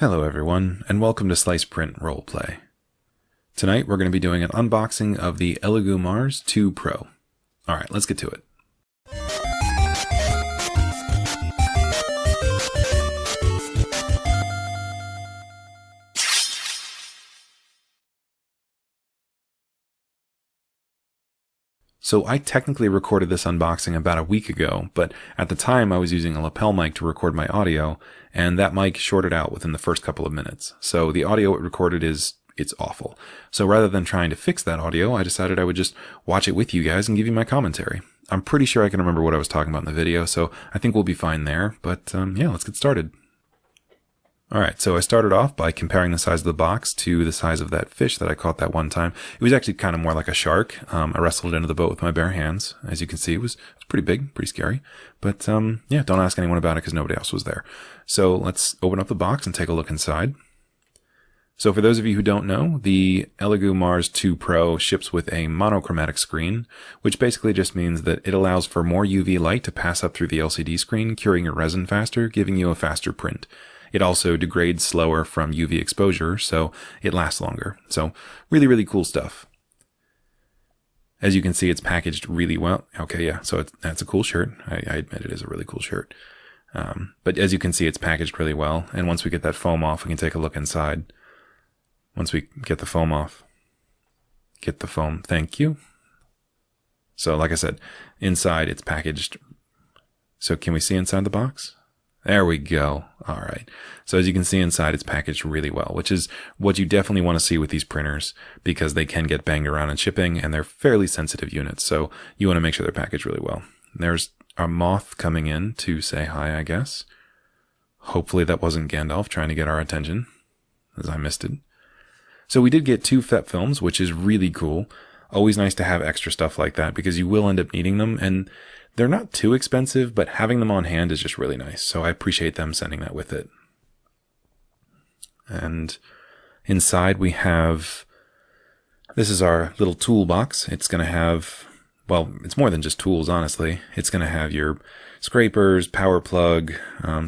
Hello everyone, and welcome to Slice Print Roleplay. Tonight we're going to be doing an unboxing of the Elegoo Mars 2 Pro. Alright, let's get to it. So I technically recorded this unboxing about a week ago, but at the time I was using a lapel mic to record my audio, and that mic shorted out within the first couple of minutes. So the audio it recorded it's awful. So rather than trying to fix that audio, I decided I would just watch it with you guys and give you my commentary. I'm pretty sure I can remember what I was talking about in the video, so I think we'll be fine there, but yeah, let's get started. Alright, so I started off by comparing the size of the box to the size of that fish that I caught that one time. It was actually kind of more like a shark. I wrestled it into the boat with my bare hands. As you can see, it was pretty big, pretty scary. But yeah, don't ask anyone about it because nobody else was there. So let's open up the box and take a look inside. So for those of you who don't know, the Elegoo Mars 2 Pro ships with a monochromatic screen, which basically just means that it allows for more UV light to pass up through the LCD screen, curing your resin faster, giving you a faster print. It also degrades slower from UV exposure, so it lasts longer. So really, really cool stuff. As you can see, it's packaged really well. Okay, yeah, so that's a cool shirt. I admit it is a really cool shirt. But as you can see, it's packaged really well. And once we get that foam off, we can take a look inside. Once we get the foam off. Get the foam, thank you. So like I said, inside it's packaged. So can we see inside the box? There we go. All right. So as you can see inside, it's packaged really well, which is what you definitely want to see with these printers because they can get banged around in shipping and they're fairly sensitive units. So you want to make sure they're packaged really well. There's a moth coming in to say hi, I guess. Hopefully that wasn't Gandalf trying to get our attention, as I missed it. So we did get 2 FEP films, which is really cool. Always nice to have extra stuff like that because you will end up needing them, and they're not too expensive, but having them on hand is just really nice. So I appreciate them sending that with it. And inside we have, this is our little toolbox. It's going to have, well, it's more than just tools, honestly. It's going to have your scrapers, power plug.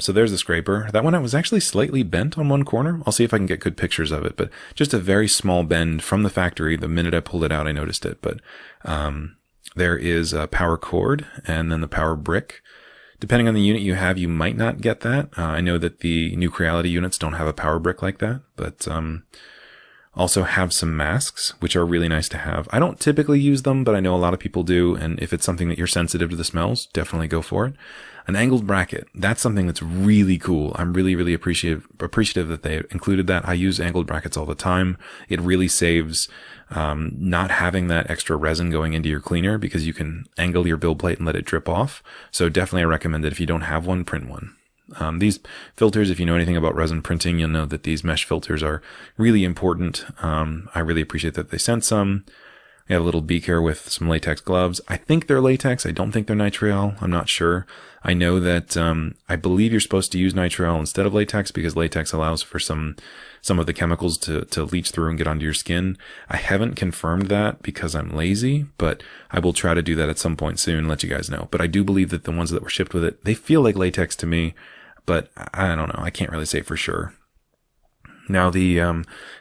So there's the scraper. That one was actually slightly bent on one corner. I'll see if I can get good pictures of it, but just a very small bend from the factory. The minute I pulled it out, I noticed it, but there is a power cord and then the power brick. Depending on the unit you have, you might not get that. I know that the new Creality units don't have a power brick like that, but also have some masks, which are really nice to have. I don't typically use them, but I know a lot of people do, and if it's something that you're sensitive to the smells, definitely go for it. An angled bracket, that's something that's really cool. I'm really, really appreciative that they included that. I use angled brackets all the time. It really saves not having that extra resin going into your cleaner because you can angle your build plate and let it drip off. So definitely I recommend that if you don't have one, print one. These filters, if you know anything about resin printing, you'll know that these mesh filters are really important. I really appreciate that they sent some. We have a little beaker with some latex gloves. I think they're latex. I don't think they're nitrile. I'm not sure. I know that I believe you're supposed to use nitrile instead of latex because latex allows for some of the chemicals to leach through and get onto your skin. I haven't confirmed that because I'm lazy, but I will try to do that at some point soon and let you guys know. But I do believe that the ones that were shipped with it, they feel like latex to me, but I don't know. I can't really say for sure. Now the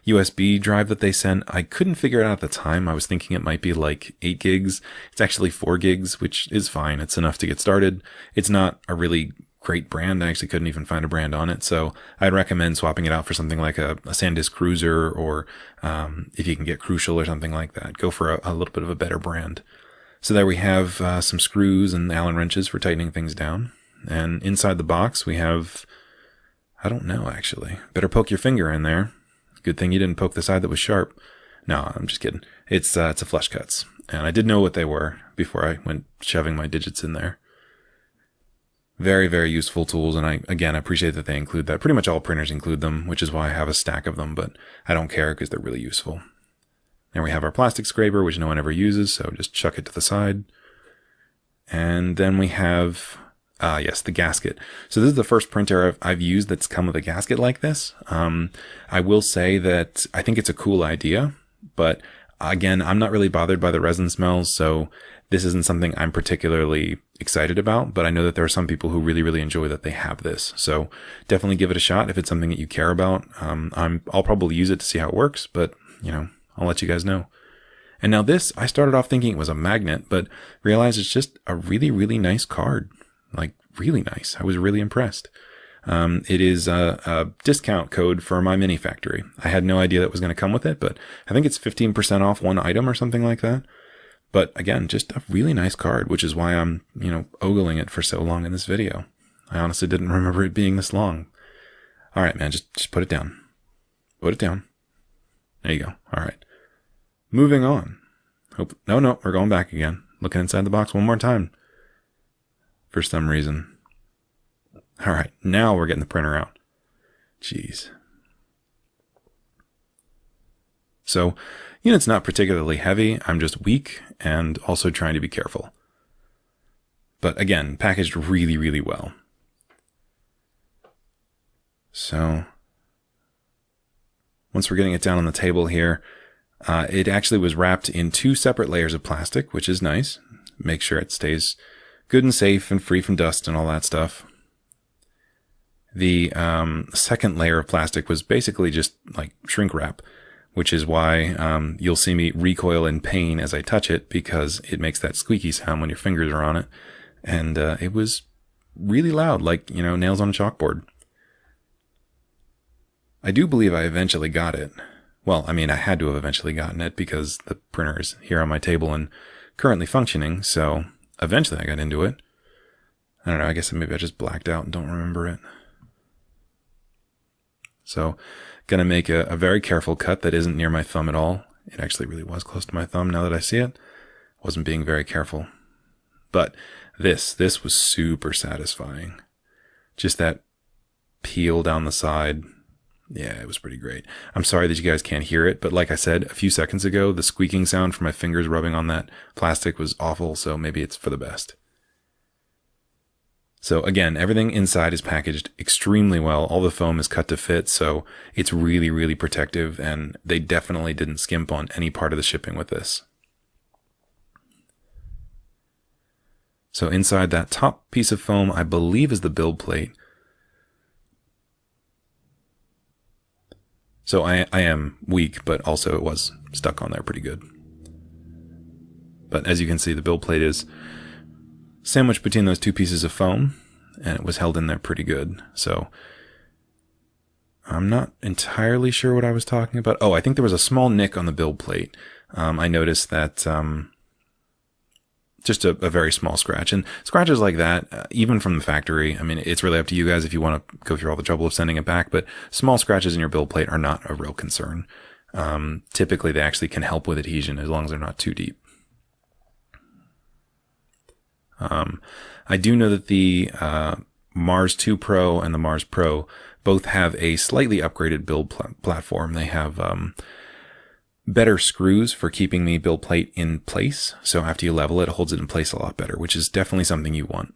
USB drive that they sent, I couldn't figure it out at the time. I was thinking it might be like 8 gigs. It's actually 4 gigs, which is fine. It's enough to get started. It's not a really great brand. I actually couldn't even find a brand on it. So I'd recommend swapping it out for something like a SanDisk Cruiser or if you can get Crucial or something like that. Go for a little bit of a better brand. So there we have some screws and Allen wrenches for tightening things down. And inside the box we have, I don't know actually. Better poke your finger in there. Good thing you didn't poke the side that was sharp. No, I'm just kidding. It's a flesh cuts. And I did know what they were before I went shoving my digits in there. Very, very useful tools, and I appreciate that they include that. Pretty much all printers include them, which is why I have a stack of them, but I don't care because they're really useful. Then we have our plastic scraper, which no one ever uses, so just chuck it to the side. And then we have, yes, the gasket. So this is the first printer I've used that's come with a gasket like this. I will say that I think it's a cool idea, but Again, I'm not really bothered by the resin smells, so this isn't something I'm particularly excited about, but I know that there are some people who really, really enjoy that they have this. So definitely give it a shot if it's something that you care about. I'll probably use it to see how it works, but I'll let you guys know. And now this, I started off thinking it was a magnet, but realized it's just a really, really nice card. Like, really nice. I was really impressed. It is a discount code for my mini factory. I had no idea that was going to come with it, but I think it's 15% off one item or something like that. But again, just a really nice card, which is why I'm, ogling it for so long in this video. I honestly didn't remember it being this long. All right, man, just put it down. Put it down. There you go. All right. Moving on. No, we're going back again. Looking inside the box one more time. For some reason. All right, now we're getting the printer out. Jeez. So, unit's not particularly heavy. I'm just weak and also trying to be careful. But again, packaged really, really well. So, once we're getting it down on the table here, it actually was wrapped in 2 separate layers of plastic, which is nice. Make sure it stays good and safe and free from dust and all that stuff. The second layer of plastic was basically just like shrink wrap, which is why you'll see me recoil in pain as I touch it, because it makes that squeaky sound when your fingers are on it. And it was really loud, like, nails on a chalkboard. I do believe I eventually got it. Well, I had to have eventually gotten it because the printer is here on my table and currently functioning, so eventually I got into it. I don't know, I guess maybe I just blacked out and don't remember it. So, gonna make a very careful cut that isn't near my thumb at all. It actually really was close to my thumb now that I see it. Wasn't being very careful. But this was super satisfying. Just that peel down the side. Yeah, it was pretty great. I'm sorry that you guys can't hear it, but like I said a few seconds ago, the squeaking sound from my fingers rubbing on that plastic was awful, so maybe it's for the best. So again, everything inside is packaged extremely well. All the foam is cut to fit, so it's really, really protective, and they definitely didn't skimp on any part of the shipping with this. So inside that top piece of foam, I believe is the build plate. So I am weak, but also it was stuck on there pretty good. But as you can see, the build plate is sandwiched between those 2 pieces of foam, and it was held in there pretty good. So I'm not entirely sure what I was talking about. Oh, I think there was a small nick on the build plate. I noticed that just a very small scratch. And scratches like that, even from the factory, it's really up to you guys if you want to go through all the trouble of sending it back, but small scratches in your build plate are not a real concern. Typically, they actually can help with adhesion as long as they're not too deep. I do know that the Mars 2 Pro and the Mars Pro both have a slightly upgraded build platform. They have better screws for keeping the build plate in place. So after you level it, it holds it in place a lot better, which is definitely something you want.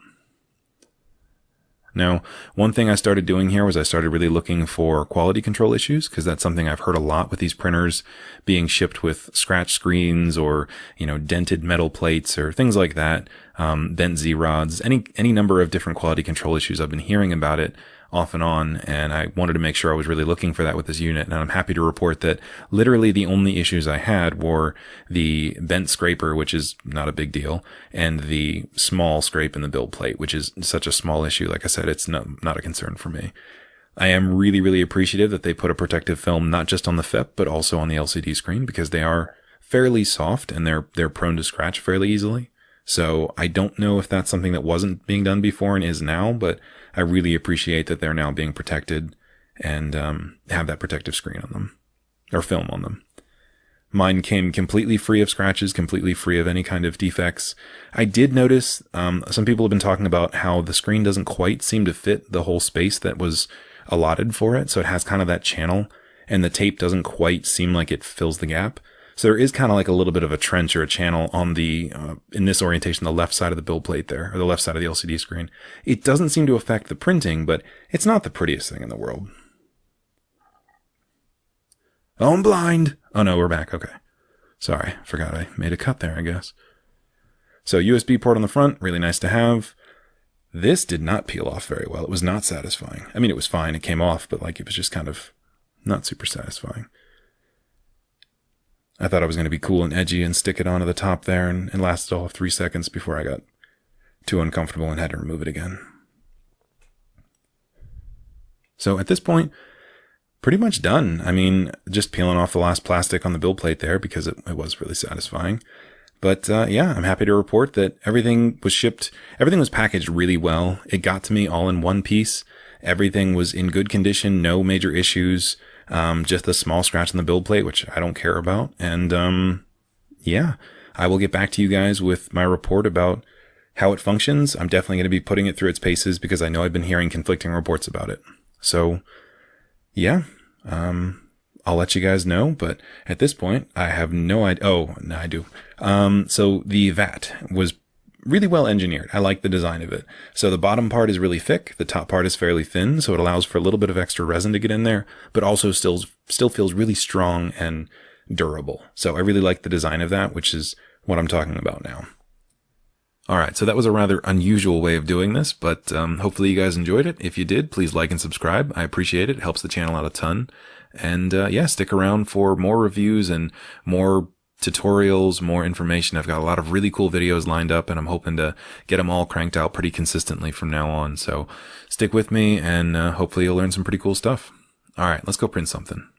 Now, one thing I started doing here was I started really looking for quality control issues, because that's something I've heard a lot with these printers being shipped with scratch screens or, dented metal plates or things like that, bent Z-rods, any number of different quality control issues. I've been hearing about it off and on, and I wanted to make sure I was really looking for that with this unit, and I'm happy to report that literally the only issues I had were the bent scraper, which is not a big deal, and the small scrape in the build plate, which is such a small issue. Like I said, it's not a concern for me. I am really, really appreciative that they put a protective film not just on the FEP, but also on the LCD screen, because they are fairly soft and they're prone to scratch fairly easily. So I don't know if that's something that wasn't being done before and is now, but I really appreciate that they're now being protected and have that protective screen on them, or film on them. Mine came completely free of scratches, completely free of any kind of defects. I did notice some people have been talking about how the screen doesn't quite seem to fit the whole space that was allotted for it, so it has kind of that channel, and the tape doesn't quite seem like it fills the gap. So there is kind of like a little bit of a trench or a channel on the, in this orientation, the left side of the build plate there, or the left side of the LCD screen. It doesn't seem to affect the printing, but it's not the prettiest thing in the world. Oh, I'm blind. Oh no, we're back. Okay. Sorry, forgot I made a cut there, I guess. So USB port on the front, really nice to have. This did not peel off very well. It was not satisfying. I mean, it was fine. It came off, but like it was just kind of not super satisfying. I thought I was going to be cool and edgy and stick it onto the top there, and it lasted all of 3 seconds before I got too uncomfortable and had to remove it again. So at this point, pretty much done. I mean, just peeling off the last plastic on the build plate there because it was really satisfying. But yeah, I'm happy to report that everything was shipped. Everything was packaged really well. It got to me all in one piece. Everything was in good condition, no major issues. Just a small scratch on the build plate, which I don't care about. And yeah, I will get back to you guys with my report about how it functions. I'm definitely going to be putting it through its paces because I know I've been hearing conflicting reports about it. So yeah, I'll let you guys know, but at this point, I have no idea. Oh, no, I do. So the vat was really well engineered. I like the design of it. So the bottom part is really thick. The top part is fairly thin, so it allows for a little bit of extra resin to get in there, but also still feels really strong and durable. So I really like the design of that, which is what I'm talking about now. All right, so that was a rather unusual way of doing this, but hopefully you guys enjoyed it. If you did, please like and subscribe. I appreciate it. It helps the channel out a ton. And yeah, stick around for more reviews and more tutorials, more information. I've got a lot of really cool videos lined up, and I'm hoping to get them all cranked out pretty consistently from now on. So stick with me, and hopefully you'll learn some pretty cool stuff. All right, let's go print something.